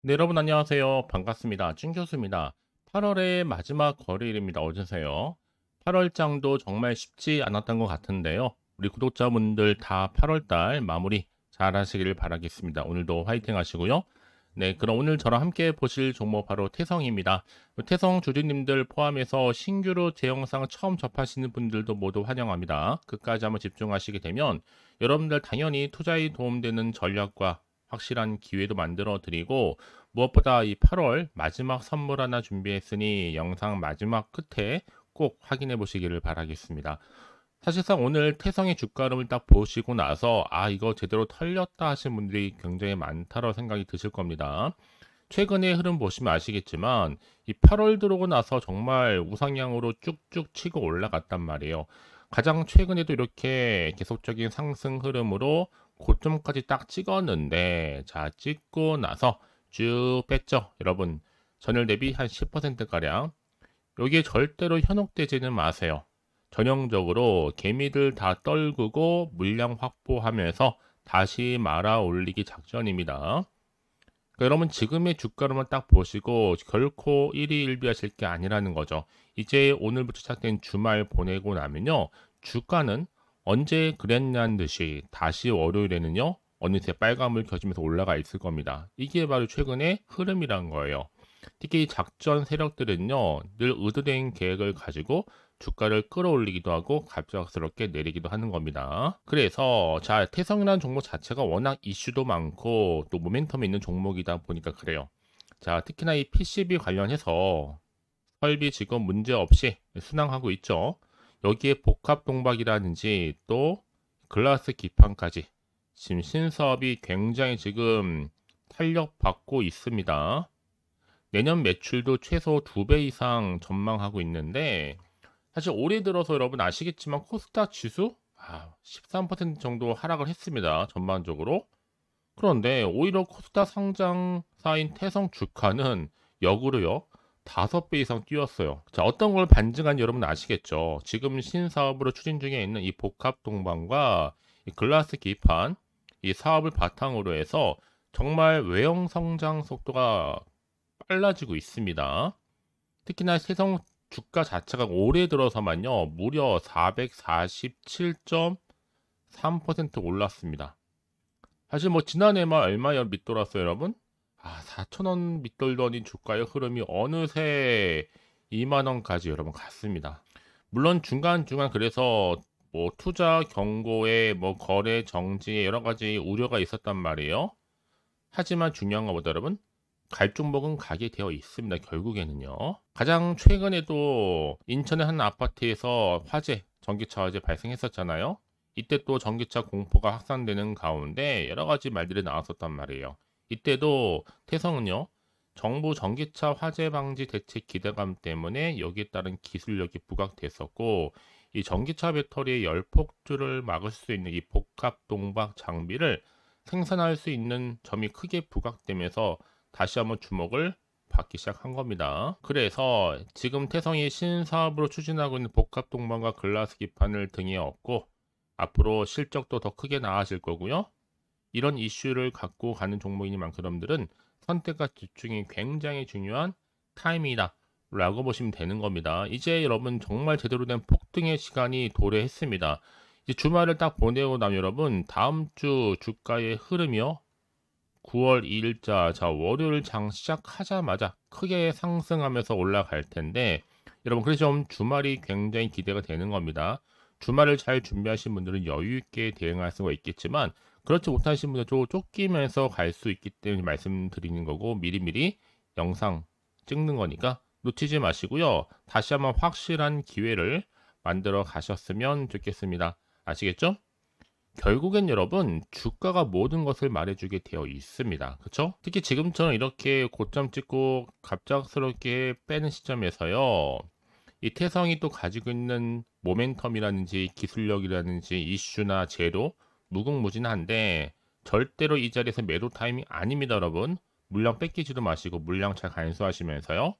네, 여러분 안녕하세요. 반갑습니다. 찐 교수입니다. 8월의 마지막 거래일입니다. 어제세요. 8월장도 정말 쉽지 않았던 것 같은데요. 우리 구독자분들 다 8월달 마무리 잘 하시길 바라겠습니다. 오늘도 화이팅 하시고요. 네, 그럼 오늘 저랑 함께 보실 종목 바로 태성입니다. 태성 주주님들 포함해서 신규로 제 영상 처음 접하시는 분들도 모두 환영합니다. 끝까지 한번 집중하시게 되면 여러분들 당연히 투자에 도움되는 전략과 확실한 기회도 만들어 드리고, 무엇보다 이 8월 마지막 선물 하나 준비했으니 영상 마지막 끝에 꼭 확인해 보시기를 바라겠습니다. 사실상 오늘 태성의 주가 흐름을 딱 보시고 나서 이거 제대로 털렸다 하신 분들이 굉장히 많다고 생각이 드실 겁니다. 최근의 흐름 보시면 아시겠지만 이 8월 들어오고 나서 정말 우상향으로 쭉쭉 치고 올라갔단 말이에요. 가장 최근에도 이렇게 계속적인 상승 흐름으로 고점까지 딱 찍었는데, 자, 찍고 나서 쭉 뺐죠. 여러분, 전일 대비 한 10%가량. 여기에 절대로 현혹되지는 마세요. 전형적으로 개미들 다 떨구고 물량 확보하면서 다시 말아 올리기 작전입니다. 그러니까 여러분, 지금의 주가로만 딱 보시고 결코 1위 1비 하실 게 아니라는 거죠. 이제 오늘부터 시작된 주말 보내고 나면요, 주가는 언제 그랬냐는 듯이 다시 월요일에는요 어느새 빨간불 켜지면서 올라가 있을 겁니다. 이게 바로 최근의 흐름이란 거예요. 특히 작전 세력들은요 늘 의도된 계획을 가지고 주가를 끌어올리기도 하고 갑작스럽게 내리기도 하는 겁니다. 그래서 자, 태성이라는 종목 자체가 워낙 이슈도 많고 또 모멘텀이 있는 종목이다 보니까 그래요. 자, 특히나 이 PCB 관련해서 설비 지금 문제 없이 순항하고 있죠. 여기에 복합 동박이라든지 또 글라스 기판까지 지금 신사업이 굉장히 지금 탄력받고 있습니다. 내년 매출도 최소 2배 이상 전망하고 있는데, 사실 올해 들어서 여러분 아시겠지만 코스닥 지수 13% 정도 하락을 했습니다. 전반적으로. 그런데 오히려 코스닥 상장사인 태성 주가는 역으로요 5배 이상 뛰었어요. 자, 어떤 걸 반증한 여러분 아시겠죠? 지금 신사업으로 추진 중에 있는 이 복합 동방과 이 글라스 기판, 이 사업을 바탕으로 해서 정말 외형 성장 속도가 빨라지고 있습니다. 특히나 세성 주가 자체가 올해 들어서만요 무려 447.3% 올랐습니다. 사실 뭐 지난해만 얼마여 밑돌았어요, 여러분? 4,000원 밑돌더니 주가의 흐름이 어느새 2만 원까지 여러분 갔습니다. 물론 중간중간 그래서 뭐 투자 경고에 뭐 거래 정지에 여러 가지 우려가 있었단 말이에요. 하지만 중요한 것보다 여러분, 갈 종목은 가게 되어 있습니다. 결국에는요. 가장 최근에도 인천의 한 아파트에서 화재, 전기차 화재 발생했었잖아요. 이때 또 전기차 공포가 확산되는 가운데 여러 가지 말들이 나왔었단 말이에요. 이때도 태성은요, 정부 전기차 화재 방지 대책 기대감 때문에 여기에 따른 기술력이 부각됐었고, 이 전기차 배터리의 열 폭주를 막을 수 있는 이 복합 동박 장비를 생산할 수 있는 점이 크게 부각되면서 다시 한번 주목을 받기 시작한 겁니다. 그래서 지금 태성이 신사업으로 추진하고 있는 복합 동반과 글라스 기판을 등에 업고 앞으로 실적도 더 크게 나아질 거고요. 이런 이슈를 갖고 가는 종목이니만큼 여러분들은 선택과 집중이 굉장히 중요한 타임이다 라고 보시면 되는 겁니다. 이제 여러분 정말 제대로 된 폭등의 시간이 도래했습니다. 이제 주말을 딱 보내고 나면 여러분 다음 주 주가의 흐름이요 9월 2일자 자 월요일 장 시작하자마자 크게 상승하면서 올라갈 텐데, 여러분 그래서 좀 주말이 굉장히 기대가 되는 겁니다. 주말을 잘 준비하신 분들은 여유 있게 대응할 수가 있겠지만, 그렇지 못하신 분들은 좀 쫓기면서 갈 수 있기 때문에 말씀드리는 거고, 미리미리 영상 찍는 거니까 놓치지 마시고요. 다시 한번 확실한 기회를 만들어 가셨으면 좋겠습니다. 아시겠죠? 결국엔 여러분 주가가 모든 것을 말해주게 되어 있습니다. 그렇죠? 특히 지금처럼 이렇게 고점 찍고 갑작스럽게 빼는 시점에서요, 이 태성이 또 가지고 있는 모멘텀이라든지 기술력이라든지 이슈나 재료 무궁무진한데 절대로 이 자리에서 매도 타임이 아닙니다. 여러분, 물량 뺏기지도 마시고 물량 잘 간수하시면서요,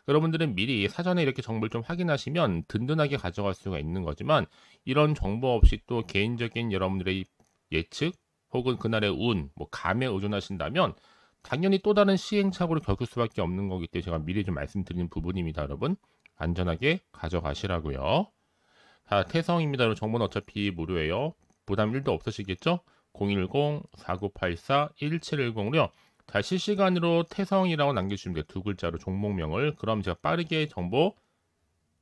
여러분들은 미리 사전에 이렇게 정보를 좀 확인하시면 든든하게 가져갈 수가 있는 거지만, 이런 정보 없이 또 개인적인 여러분들의 예측 혹은 그날의 운, 뭐 감에 의존하신다면 당연히 또 다른 시행착오를 겪을 수밖에 없는 거기 때문에 제가 미리 좀 말씀드리는 부분입니다, 여러분. 안전하게 가져가시라고요. 자, 태성입니다. 여러분, 정보는 어차피 무료예요. 부담 1도 없으시겠죠? 010-4984-1710으로요. 자, 실시간으로 태성이라고 남겨주시면 돼요. 두 글자로 종목명을. 그럼 제가 빠르게 정보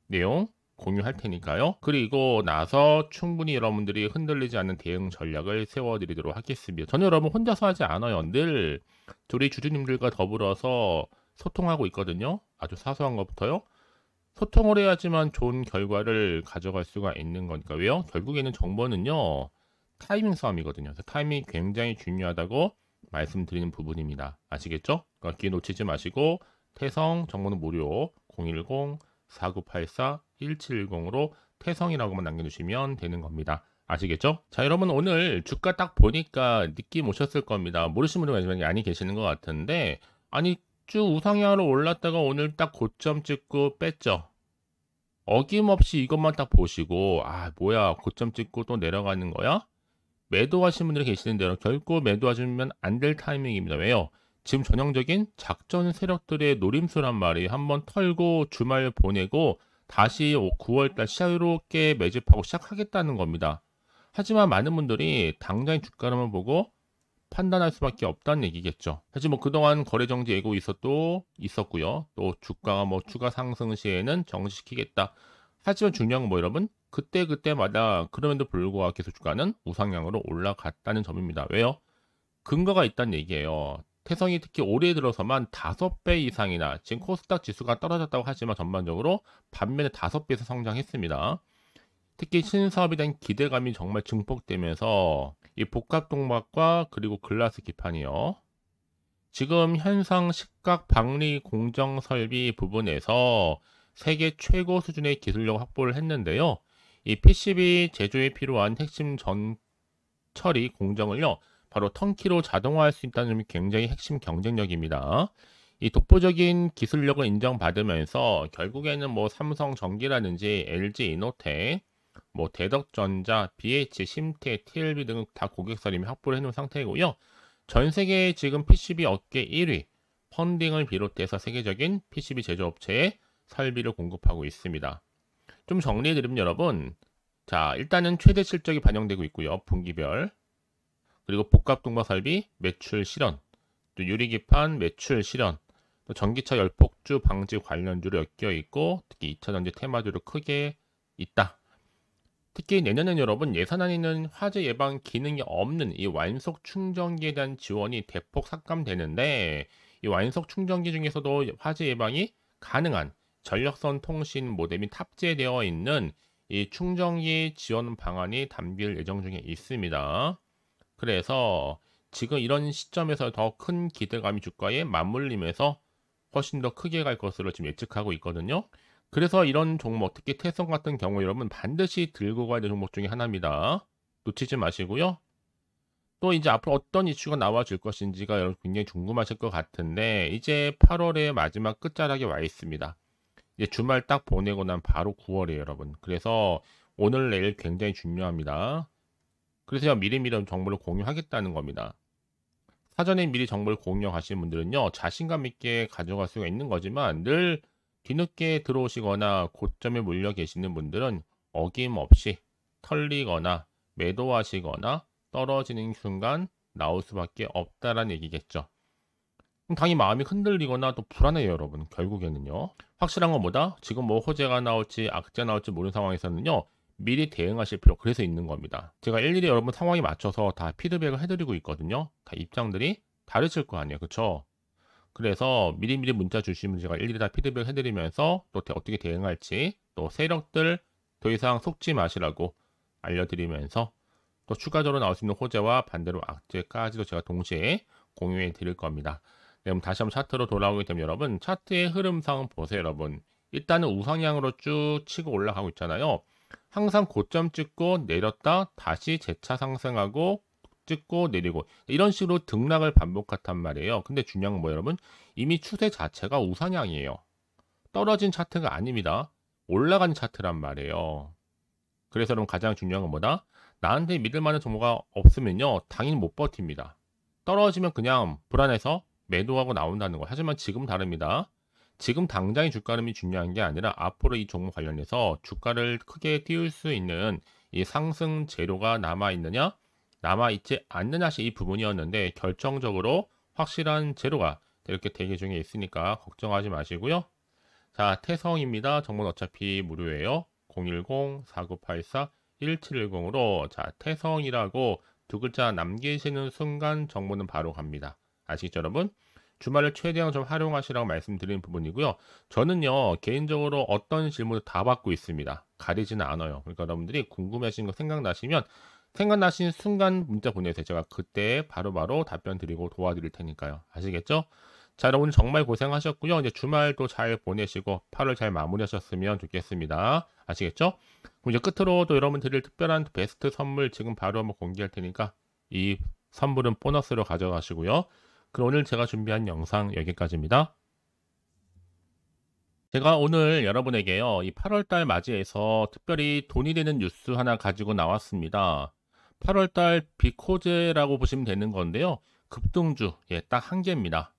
내용 공유할 테니까요. 그리고 나서 충분히 여러분들이 흔들리지 않는 대응 전략을 세워드리도록 하겠습니다. 저는 여러분 혼자서 하지 않아요. 늘 우리 주주님들과 더불어서 소통하고 있거든요. 아주 사소한 것부터요. 소통을 해야지만 좋은 결과를 가져갈 수가 있는 거니까. 왜요? 결국에는 정보는요, 타이밍 싸움이거든요. 그래서 타이밍이 굉장히 중요하다고 말씀드리는 부분입니다. 아시겠죠? 그러니까 기회 놓치지 마시고 태성 정보는 무료 010-4984-1710으로 태성이라고만 남겨주시면 되는 겁니다. 아시겠죠? 자, 여러분 오늘 주가 딱 보니까 느낌 오셨을 겁니다. 모르시는 분이 많이 계시는 것 같은데, 아니 쭉 우상향으로 올랐다가 오늘 딱 고점 찍고 뺐죠. 어김없이 이것만 딱 보시고, 아 뭐야 고점 찍고 또 내려가는 거야? 매도하신 분들이 계시는데요. 결코 매도하시면 안 될 타이밍입니다. 왜요? 지금 전형적인 작전 세력들의 노림수란 말이에요. 한번 털고 주말 보내고 다시 9월달 새롭게 매집하고 시작하겠다는 겁니다. 하지만 많은 분들이 당장의 주가를 보고 판단할 수밖에 없다는 얘기겠죠. 사실 뭐 그동안 거래 정지 예고 있었고요. 또 주가가 뭐 추가 상승 시에는 정지시키겠다. 하지만 중요한 건 뭐 여러분? 그때마다 그럼에도 불구하고 계속 주가는 우상향으로 올라갔다는 점입니다. 왜요? 근거가 있다는 얘기예요. 태성이 특히 올해 들어서만 5배 이상이나, 지금 코스닥 지수가 떨어졌다고 하지만 전반적으로 반면에 5배에서 성장했습니다. 특히 신사업에 대한 기대감이 정말 증폭되면서 이 복합동막과 그리고 글라스 기판이요. 지금 현상 식각 방리 공정 설비 부분에서 세계 최고 수준의 기술력 확보를 했는데요. 이 PCB 제조에 필요한 핵심 처리 공정을요, 바로 턴키로 자동화할 수 있다는 점이 굉장히 핵심 경쟁력입니다. 이 독보적인 기술력을 인정받으면서 결국에는 뭐 삼성전기라든지 LG 이노텍, 뭐 대덕전자, BH, 심태, TLB 등 다 고객사 이미 확보를 해놓은 상태이고요. 전 세계 지금 PCB 업계 1위, 펀딩을 비롯해서 세계적인 PCB 제조업체에 설비를 공급하고 있습니다. 좀 정리해드리면 여러분, 자 일단은 최대 실적이 반영되고 있고요. 분기별. 그리고 복합동막 설비 매출 실현, 또 유리기판 매출 실현, 또 전기차 열폭주 방지 관련주로 엮여 있고, 특히 2차전지 테마주로 크게 있다. 특히 내년엔 여러분 예산안에는 화재 예방 기능이 없는 이 완속 충전기에 대한 지원이 대폭 삭감되는데, 이 완속 충전기 중에서도 화재 예방이 가능한 전력선 통신 모뎀이 탑재되어 있는 이 충전기 지원 방안이 담길 예정 중에 있습니다. 그래서 지금 이런 시점에서 더 큰 기대감이 주가에 맞물리면서 훨씬 더 크게 갈 것으로 지금 예측하고 있거든요. 그래서 이런 종목, 특히 태성 같은 경우 여러분 반드시 들고 가야 될 종목 중에 하나입니다. 놓치지 마시고요. 또 이제 앞으로 어떤 이슈가 나와줄 것인지가 여러분 굉장히 궁금하실 것 같은데, 이제 8월의 마지막 끝자락에 와 있습니다. 이제 주말 딱 보내고 난 바로 9월이에요, 여러분. 그래서 오늘 내일 굉장히 중요합니다. 그래서 제가 미리미리 정보를 공유하겠다는 겁니다. 사전에 미리 정보를 공유하시는 분들은요, 자신감 있게 가져갈 수가 있는 거지만 늘 뒤늦게 들어오시거나 고점에 몰려 계시는 분들은 어김없이 털리거나 매도하시거나 떨어지는 순간 나올 수밖에 없다라는 얘기겠죠. 그럼 당연히 마음이 흔들리거나 또 불안해요, 여러분. 결국에는요. 확실한 건 뭐다? 지금 뭐 호재가 나올지 악재가 나올지 모르는 상황에서는요, 미리 대응하실 필요, 그래서 있는 겁니다. 제가 일일이 여러분 상황에 맞춰서 다 피드백을 해드리고 있거든요. 다 입장들이 다르실 거 아니에요. 그쵸? 그래서 미리미리 문자 주시면 제가 일일이 다 피드백 해드리면서 또 어떻게 대응할지, 또 세력들 더 이상 속지 마시라고 알려드리면서 또 추가적으로 나올 수 있는 호재와 반대로 악재까지도 제가 동시에 공유해 드릴 겁니다. 네, 그럼 다시 한번 차트로 돌아오게 되면 여러분, 차트의 흐름상 보세요. 여러분, 일단은 우상향으로 쭉 치고 올라가고 있잖아요. 항상 고점 찍고 내렸다 다시 재차 상승하고 찍고 내리고 이런 식으로 등락을 반복했단 말이에요. 근데 중요한 건 뭐 여러분, 이미 추세 자체가 우상향이에요. 떨어진 차트가 아닙니다. 올라간 차트란 말이에요. 그래서 여러분 가장 중요한 건 뭐다? 나한테 믿을 만한 정보가 없으면요 당연히 못 버팁니다. 떨어지면 그냥 불안해서 매도하고 나온다는 거. 하지만 지금 다릅니다. 지금 당장의 주가 흐름이 중요한 게 아니라 앞으로 이 종목 관련해서 주가를 크게 띄울 수 있는 이 상승 재료가 남아 있느냐, 남아 있지 않느냐시 이 부분이었는데 결정적으로 확실한 재료가 이렇게 대기 중에 있으니까 걱정하지 마시고요. 자, 태성입니다. 정보는 어차피 무료예요. 010-4984-1710으로 자, 태성이라고 두 글자 남기시는 순간 정보는 바로 갑니다. 아시겠죠, 여러분? 주말을 최대한 좀 활용하시라고 말씀드리는 부분이고요. 저는요, 개인적으로 어떤 질문을 다 받고 있습니다. 가리지는 않아요. 그러니까 여러분들이 궁금해하시는 거 생각나시면 생각나신 순간 문자 보내세요. 제가 그때 바로바로 답변 드리고 도와드릴 테니까요. 아시겠죠? 자, 여러분 정말 고생하셨고요. 이제 주말도 잘 보내시고 8월 잘 마무리하셨으면 좋겠습니다. 아시겠죠? 그럼 이제 끝으로 또 여러분 드릴 특별한 베스트 선물 지금 바로 한번 공개할 테니까 이 선물은 보너스로 가져가시고요. 그럼 오늘 제가 준비한 영상 여기까지입니다. 제가 오늘 여러분에게요, 이 8월달 맞이해서 특별히 돈이 되는 뉴스 하나 가지고 나왔습니다. 8월달 비코제라고 보시면 되는 건데요. 급등주, 예, 딱 한 개입니다.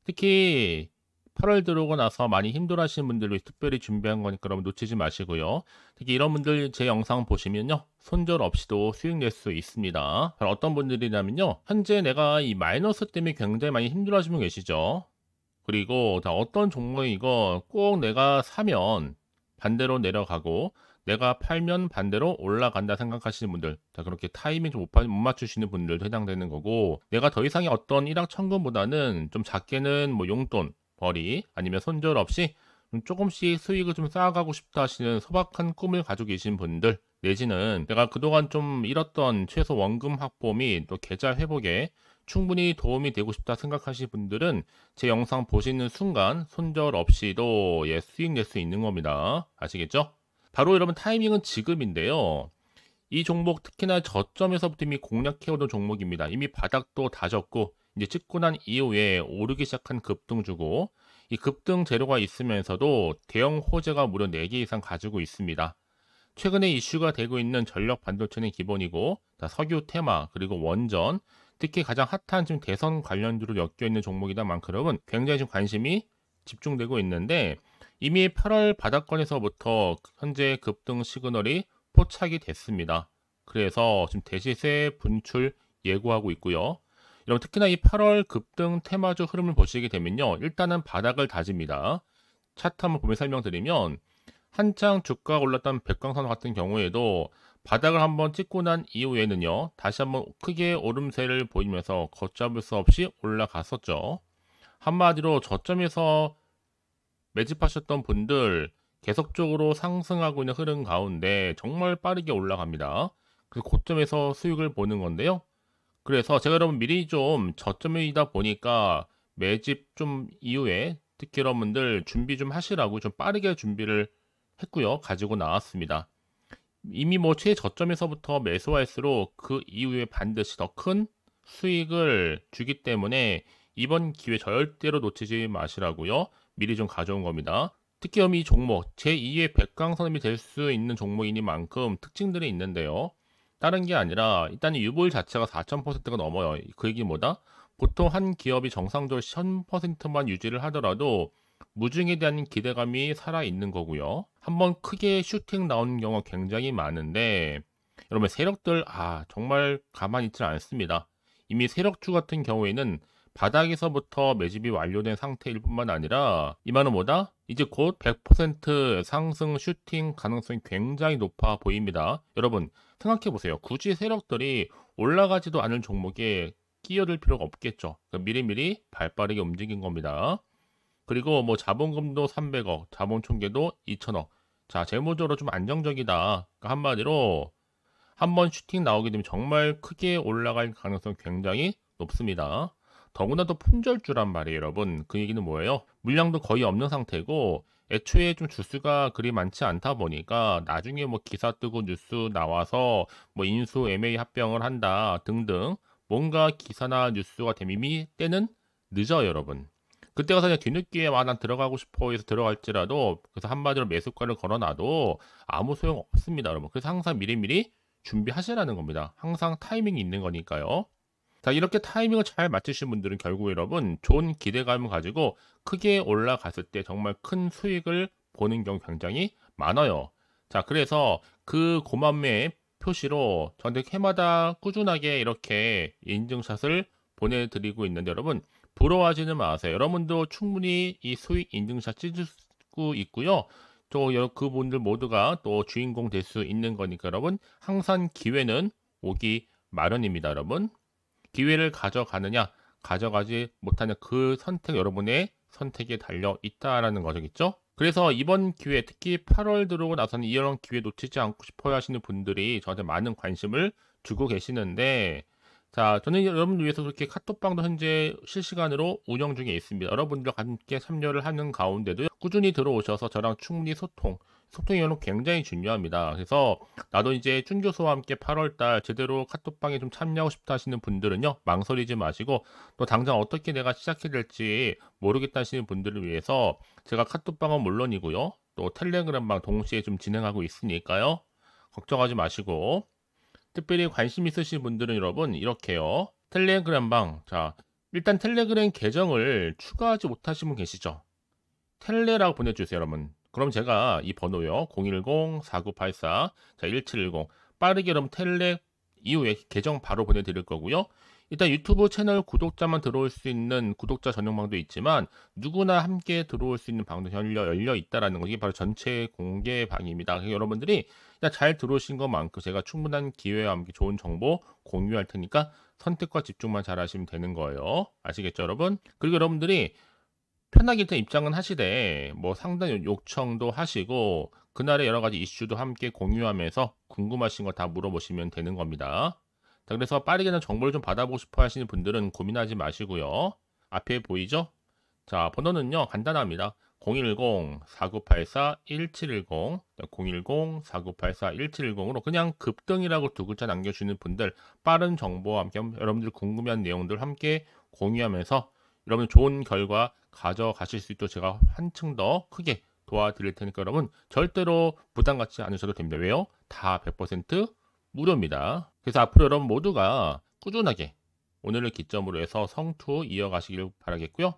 특히 8월 들어오고 나서 많이 힘들어하시는 분들을 특별히 준비한 거니까 여러분 놓치지 마시고요. 특히 이런 분들 제 영상 보시면요, 손절 없이도 수익 낼 수 있습니다. 어떤 분들이냐면요, 현재 내가 이 마이너스 때문에 굉장히 많이 힘들어하시는 분 계시죠. 그리고 어떤 종목이 이거 꼭 내가 사면 반대로 내려가고 내가 팔면 반대로 올라간다 생각하시는 분들, 자, 그렇게 타이밍 좀 못 맞추시는 분들도 해당되는 거고, 내가 더 이상의 어떤 일확천금보다는 좀 작게는 뭐 용돈, 벌이 아니면 손절 없이 조금씩 수익을 좀 쌓아가고 싶다 하시는 소박한 꿈을 가지고 계신 분들, 내지는 내가 그동안 좀 잃었던 최소 원금 확보 및 또 계좌 회복에 충분히 도움이 되고 싶다 생각하시는 분들은 제 영상 보시는 순간 손절 없이도 예, 수익 낼 수 있는 겁니다. 아시겠죠? 바로 여러분 타이밍은 지금인데요. 이 종목 특히나 저점에서부터 이미 공략해오던 종목입니다. 이미 바닥도 다졌고 이제 찍고 난 이후에 오르기 시작한 급등주고, 이 급등 재료가 있으면서도 대형 호재가 무려 4개 이상 가지고 있습니다. 최근에 이슈가 되고 있는 전력 반도체는 기본이고, 석유 테마 그리고 원전, 특히 가장 핫한 지금 대선 관련주로 엮여 있는 종목이다 만큼은 굉장히 좀 관심이 집중되고 있는데, 이미 8월 바닥권에서부터 현재 급등 시그널이 포착이 됐습니다. 그래서 지금 대시세 분출 예고하고 있고요. 여러분 특히나 이 8월 급등 테마주 흐름을 보시게 되면요, 일단은 바닥을 다집니다. 차트 한번 보면 설명드리면, 한창 주가가 올랐던 백광산 같은 경우에도 바닥을 한번 찍고 난 이후에는요, 다시 한번 크게 오름세를 보이면서 걷잡을 수 없이 올라갔었죠. 한마디로 저점에서 매집하셨던 분들 계속적으로 상승하고 있는 흐름 가운데 정말 빠르게 올라갑니다. 그래서 고점에서 수익을 보는 건데요. 그래서 제가 여러분 미리 좀 저점이다 보니까 매집 좀 이후에 특히 여러분들 준비 좀 하시라고 좀 빠르게 준비를 했고요. 가지고 나왔습니다. 이미 뭐 최저점에서부터 매수할수록 그 이후에 반드시 더 큰 수익을 주기 때문에 이번 기회 절대로 놓치지 마시라고요. 미리 좀 가져온 겁니다. 특히 이 종목 제2의 백강선임이 될 수 있는 종목이니만큼 특징들이 있는데요. 다른 게 아니라 일단 유볼 자체가 4,000%가 넘어요. 그 얘기 뭐다? 보통 한 기업이 정상적으로 1000%만 유지를 하더라도 무중에 대한 기대감이 살아있는 거고요. 한번 크게 슈팅 나오는 경우가 굉장히 많은데, 여러분 세력들 정말 가만히 있지 않습니다. 이미 세력주 같은 경우에는 바닥에서부터 매집이 완료된 상태일 뿐만 아니라 이 말은 뭐다? 이제 곧 100% 상승 슈팅 가능성이 굉장히 높아 보입니다. 여러분 생각해 보세요. 굳이 세력들이 올라가지도 않을 종목에 끼어들 필요가 없겠죠. 그러니까 미리미리 발빠르게 움직인 겁니다. 그리고 뭐 자본금도 300억, 자본 총계도 2천억. 자, 재무적으로 좀 안정적이다. 그러니까 한마디로 한번 슈팅 나오게 되면 정말 크게 올라갈 가능성이 굉장히 높습니다. 더구나 또 품절주란 말이에요, 여러분. 그 얘기는 뭐예요? 물량도 거의 없는 상태고 애초에 좀 주수가 그리 많지 않다 보니까 나중에 뭐 기사 뜨고 뉴스 나와서 뭐 인수 M&A 합병을 한다 등등 뭔가 기사나 뉴스가 되면 이미 때는 늦어요, 여러분. 그때 가서 그냥 뒤늦게 난 들어가고 싶어 해서 들어갈지라도, 그래서 한마디로 매수가를 걸어놔도 아무 소용 없습니다, 여러분. 그래서 항상 미리미리 준비하시라는 겁니다. 항상 타이밍이 있는 거니까요. 자, 이렇게 타이밍을 잘 맞추신 분들은 결국 여러분 좋은 기대감을 가지고 크게 올라갔을 때 정말 큰 수익을 보는 경우 굉장히 많아요. 자, 그래서 그 고만매의 표시로 저한테 해마다 꾸준하게 이렇게 인증샷을 보내드리고 있는데 여러분 부러워하지는 마세요. 여러분도 충분히 이 수익 인증샷 찍을 수 있고요. 또 그분들 모두가 또 주인공 될 수 있는 거니까 여러분 항상 기회는 오기 마련입니다. 여러분 기회를 가져가느냐 가져가지 못하냐 그 선택 여러분의 선택에 달려 있다라는 거겠죠. 그래서 이번 기회 특히 8월 들어오고 나서는 이런 기회 놓치지 않고 싶어 하시는 분들이 저한테 많은 관심을 주고 계시는데 자, 저는 여러분들 위해서 그렇게 카톡방도 현재 실시간으로 운영 중에 있습니다. 여러분들과 함께 참여를 하는 가운데도 꾸준히 들어오셔서 저랑 충분히 소통이 여러분 굉장히 중요합니다. 그래서 나도 이제 준 교수와 함께 8월달 제대로 카톡방에 좀 참여하고 싶다 하시는 분들은요, 망설이지 마시고 또 당장 어떻게 내가 시작해야 될지 모르겠다 하시는 분들을 위해서 제가 카톡방은 물론이고요, 또 텔레그램방 동시에 좀 진행하고 있으니까요, 걱정하지 마시고 특별히 관심 있으신 분들은 여러분 이렇게요. 텔레그램방. 자, 일단 텔레그램 계정을 추가하지 못하신 분 계시죠? 텔레라고 보내주세요, 여러분. 그럼 제가 이 번호요. 010-4984, 자, 1710. 빠르게 여러분 텔레 이후에 계정 바로 보내드릴 거고요. 일단 유튜브 채널 구독자만 들어올 수 있는 구독자 전용방도 있지만 누구나 함께 들어올 수 있는 방도 열려 있다라는 거. 이게 바로 전체 공개 방입니다. 그래서 여러분들이 잘 들어오신 것만큼 제가 충분한 기회와 함께 좋은 정보 공유할 테니까 선택과 집중만 잘 하시면 되는 거예요. 아시겠죠, 여러분? 그리고 여러분들이 편하게 일단 입장은 하시되 뭐 상담 요청도 하시고 그날의 여러 가지 이슈도 함께 공유하면서 궁금하신 거 다 물어보시면 되는 겁니다. 자, 그래서 빠르게는 정보를 좀 받아보고 싶어 하시는 분들은 고민하지 마시고요. 앞에 보이죠? 자, 번호는요, 간단합니다. 010-4984-1710, 010-4984-1710으로 그냥 급등이라고 두 글자 남겨주시는 분들, 빠른 정보와 함께 여러분들 궁금한 내용들 함께 공유하면서 여러분 좋은 결과 가져가실 수 있도록 제가 한층 더 크게 도와드릴 테니까 여러분 절대로 부담 갖지 않으셔도 됩니다. 왜요? 다 100% 무료입니다. 그래서 앞으로 여러분 모두가 꾸준하게 오늘을 기점으로 해서 성투 이어가시길 바라겠고요.